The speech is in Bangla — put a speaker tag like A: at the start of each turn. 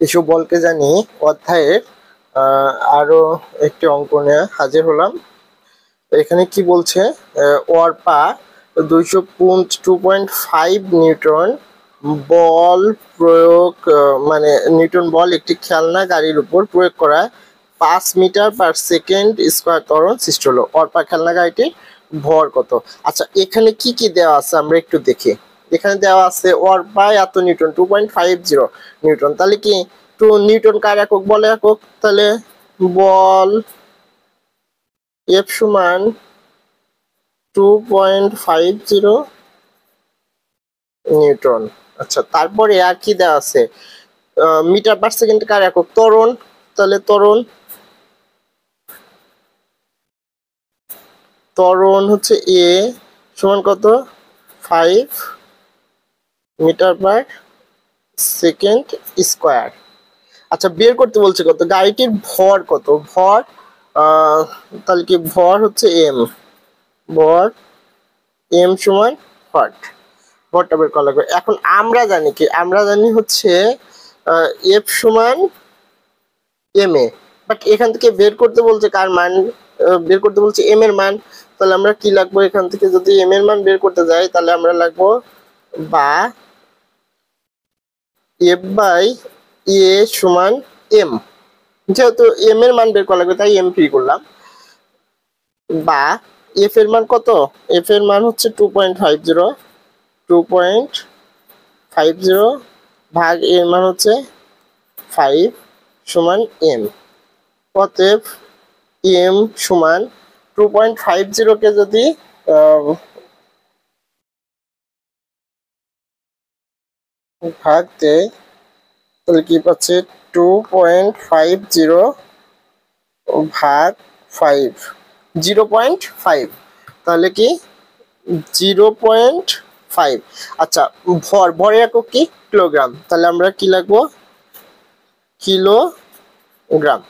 A: এসব বলকে জানি অধ্যায়ের আরো একটি অঙ্ক নিয়ে হাজির হলাম। এখানে কি বলছে, ওয়ার্পা 2.5 নিউটন বল প্রয়োগ, মানে নিউটন বল একটি খেলনা গাড়ির উপর প্রয়োগ করা 5 মিটার পার সেকেন্ড স্কোয়ার ত্বরণ সৃষ্টি হলো। অর্পা খেলনা গাড়িটির ভর কত? আচ্ছা, এখানে কি কি দেওয়া আছে আমরা একটু দেখি। এখানে দেওয়া আছে অর্পা এত নিউটন 2.50 নিউটন, তাহলে কি নিউটন কার একক, বলে একক, তাহলে বল এফ সমান 2.50 নিউটন। আচ্ছা, তারপরে আর কি দেওয়া আছে, মিটার পার সেকেন্ড কার একক, ত্বরণ, তাহলে ত্বরণ হচ্ছে এ সমান কত, 5 মিটার পার সেকেন্ড স্কোয়ার। আচ্ছা, বের করতে বলছে কত, গাড়িটির ভর কত, ভর তাহলে কি ভর হচ্ছে এম, ভর এম সমান হোয়াট, ভরটা বের করা লাগবে। এখন আমরা জানি কি, আমরা জানি হচ্ছে এফ সমান এম এ, বাট এখান থেকে বের করতে বলছে কার মান, বের করতে বলছে এম এর মান। তাহলে আমরা কি লাগবো, এখান থেকে যদি এম এর মান বের করতে যাই তাহলে আমরা লাগবো বা এফ বাই এ সমান এম, যেহেতু এম এর মান বের করা লাগবে তাই এম ফ্রি করলাম, বা এফ এর মান কত, এফ এর মান হচ্ছে 2.50 ভাগ এর মান হচ্ছে 5 সমান এম। অতএব এম সমান 2.50 কে যদি ভাগ দেয় তাহলে কি পাচ্ছে, 2.50 ভাগ 5, 0.5, তাহলে কি 0.5। আচ্ছা, ভরের একক কি, কিলোগ্রাম, তাহলে আমরা কি লাগবো, কিলোগ্রাম।